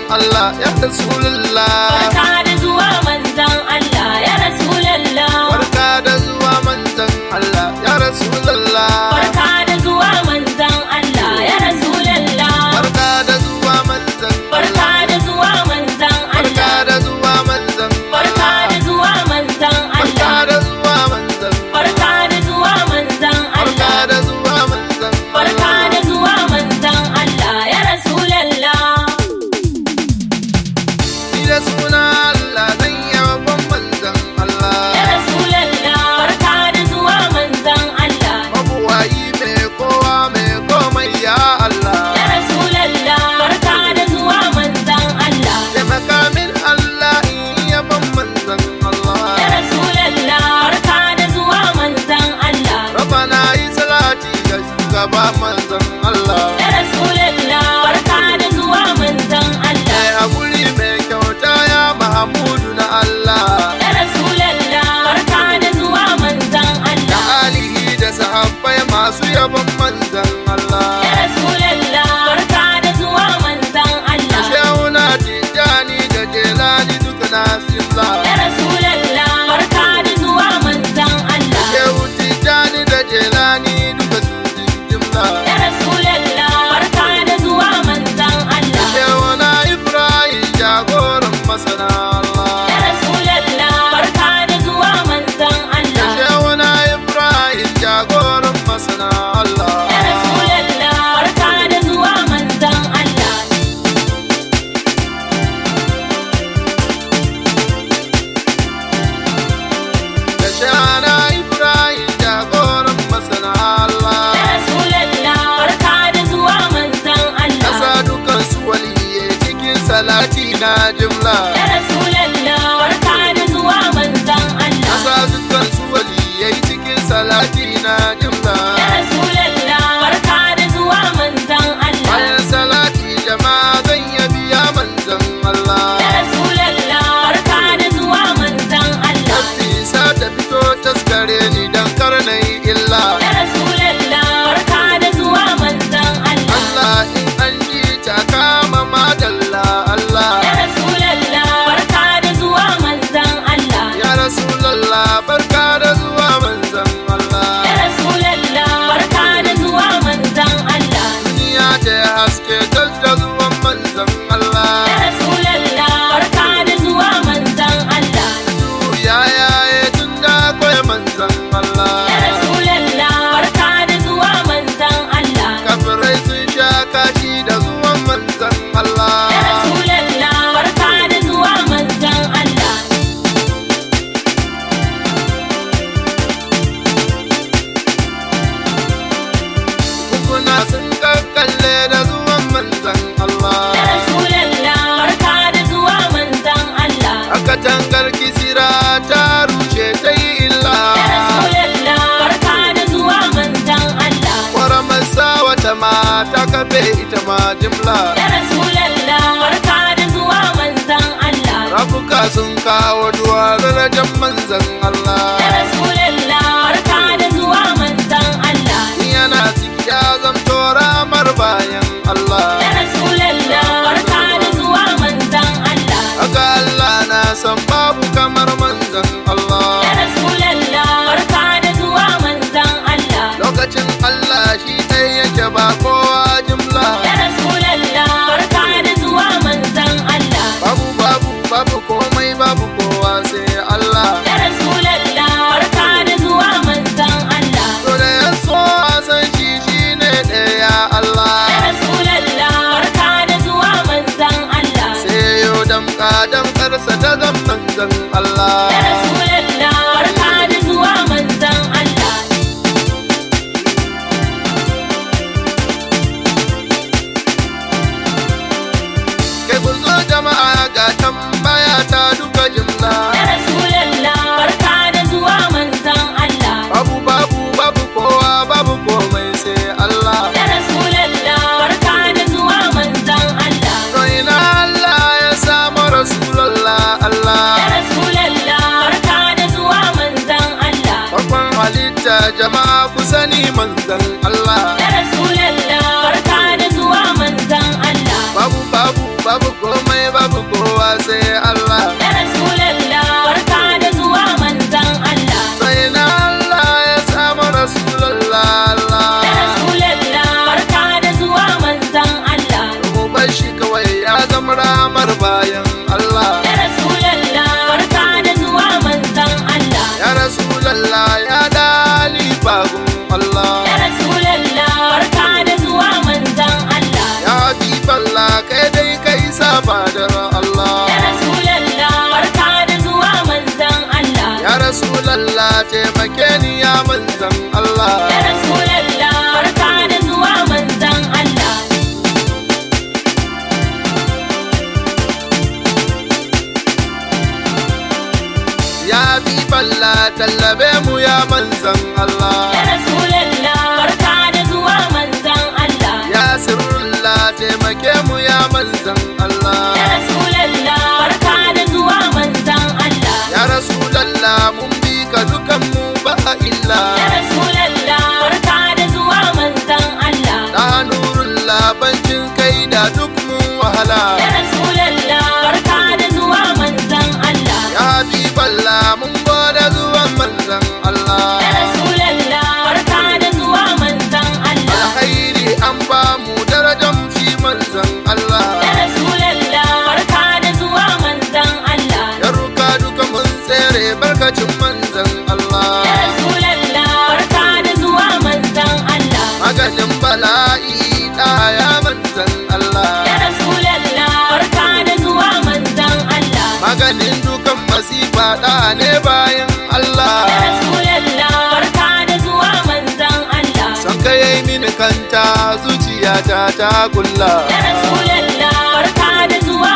Allah ya Rasulullah. Barka da zuwa manzan Allah ya Rasulallah. Barka da zuwa manzan Allah ya Rasulullah. Barka da zuwa manzan Allah ya Rasulallah. Barka da zuwa manzan Barka da zuwa manzan Barka Allah. da zuwa manzan Barka da zuwa manzan Barka Allah. da zuwa manzan Barka da zuwa manzan Barka Allah. da zuwa manzan Barka da zuwa manzan Allah ya Rasulallah. Ni da suna Allah zan yabon manzan Allah. Ya Rasulallah. Barka da zuwa manzan Allah. Mabuwayi mai kowa mai komai ya Allah. Ya Rasulallah. Barka da zuwa manzan Allah. Taimaka min Allah in yabon manzan Allah. Ya Rasulallah. Barka da zuwa manzan Allah. Rabbana yi salati ga shugaba manzan Allah. Ya Rasulallah. Barka da zuwa manzan Allah. Mai haƙuri mai kyauta ya Mahamudu na Allah. Ya Rasulallah. Barka da zuwa manzan Da Allah. alihi da sahabbai masu yabon manzan Allah. Ya Rasulallah. Barka da zuwa manzan Allah. Shehuna Tijjani da Jelani duka nasirla. Ya Rasulallah. Barka da zuwa manzan Allah. Shehu Tijjani da Jelani duka su jimla. Ya Rasulallah. Barka da zuwa manzan Allah. Shehuna Ibrahim jagoran masana Allah. Ya Rasulallah. Barka da zuwa manzan Allah. Shehuna Ibrahim jagoran masana Allah. Ya Rasulallah. Barka da zuwa manzan Allah. Da Shehuna Ibrahim jagoran masana Allah. Ya Rasulallah. Barka da zuwa manzan Allah. Kasa dukan su waliyai cikin salati na jimla. Ya Rasulallah. Barka da zuwa manzan Allah. Kasa dukan su waliyai cikin salati na jimla. Ya Rasulallah. Barka da zuwa manzan Allah. Bayan salati jama'a zan yabi ya manzan Allah. Ya Rasulallah. Barka da zuwa manzan Allah. Nafisa ta fito taskare ni dan karnai illa. Ya Rasulallah. Barka da zuwa manzan Allah. Allah in an ji ta kama madalla Allah. Ya Rasulallah. Barka da zuwa manzan Allah. Ya Rasulallah barka da zuwa manzan Allah. Ya Rasulallah. Barka da zuwa manzan Allah. Duniya ta haske tas da zuwan manzan Allah. Ya Rasulallah. Barka da zuwa manzan Allah. Ya yaye tun da akwai manzan Allah. Ya Rasulallah. Barka da zuwa manzan Allah. Kafirai sun sha kashi da zuwan manzan Allah. Ya Rasulallah. Barka da zuwa manzan Allah. Hukuna sun kakkalle da zuwan manzan Allah. Ya Rasulallah. Barka da zuwa manzan Allah. Aka tangar kisira ta rushe ta yi illa. Ya Rasulallah. Barka da zuwa manzan Allah. Kwaramar wata mata kafe ita ma jimla. Ya Rasulallah. Barka da zuwa manzan Allah. Rafuka sun kawo duwa darajar manzan Allah. Ya Rasulallah. Barka da zuwa manzan Allah. Yana ciki ya zamto ramar bayan Allah. Ya Rasulallah. Barka da zuwa manzan Allah. Haka Allah na san babu kamar manzan Allah. Ya Rasulallah. Barka da zuwa manzan Allah. Lokacin Allah shi ɗaya yake ba kowa jimla. Ya Rasulallah. Barka da zuwa manzan Allah. Babu komai babu kowa sai Allah. Ya Rasulallah. Barka da zuwa manzan Allah. To da ya so a san shi ne ɗaya Allah. Ya Rasulallah. Barka da zuwa manzan Allah. Sai yau damƙarsa ta zan manzan Allah. Ya Rasulallah. Barka da zuwa manzan Allah. Kai ku zo jama'a ga tambaya ta duka jimla. Ya Rasulallah. Barka da zuwa manzan Allah. Babu kowa babu komai sai Allah. Ya Rasulallah. Barka da zuwa manzan Allah. To ina Allah ya samu Rasulallah Allah. Ya Rasulallah. Barka da zuwa manzan Allah. Farkon halitta jama'a ku sani manzan Allah. Ya Rasulallah. Barka da zuwa manzan Allah. babu komai babu kowa sai Allah. Ya Rasulallah, barka da zuwa manzan Allah. Sai na Allah ya samu Rasulallah Allah. Ya Rasulallah, barka da zuwa manzan Allah. Mu bar shi kawai ya zama ramar bayan Allah. Ya Rasulallah, barka da zuwa manzan Allah. Ya Rasulallah ya dali bagun Allah. Ya Rasulallah, barka da zuwa manzan Allah. Ya Habiballa kai dai kai saba da Allah. Ya Rasulallah, barka da zuwa manzan Allah. Ya Rasulallah taimake ni ya manzan Allah. Ya Rasulallah, barka da zuwa manzan Allah. Ya Habiballa tallabe mu ya manzan Allah. Ya Rasulallah, barka da zuwa manzan Allah. Ya Sirrullah taimake mu ya manzan Allah. Ya Rasulallah, barka da zuwa manzan Allah. Ya Rasulallah mun bi ka dukan mu ba illa. Ya Rasulallah, barka da zuwa manzan Allah. Da nurullah bancin kai da duk mu wahala. Ya Rasulallah, barka da zuwa manzan Allah. Ya Habiballa mun gode zuwan manzan Allah. Ya Rasulallah, barka da zuwa manzan Allah. Alkhairi an ba mu darajar shi manzan Allah. Ya Rasulallah, barka da zuwa manzan Allah. Ya ruka duka mun tsere barkacin manzan Allah. Ya Rasulallah, barka da zuwa manzan Allah. Maganin bala'i ɗaya manzan Allah. Ya Rasulallah, barka da zuwa manzan Allah. Maganin dukan masifa ɗa ne bayan Allah. Ya Rasulallah, barka da zuwa manzan Allah. Son ka yi mini kanta zuciyata ta kulla. Ya Rasulallah, barka da zuwa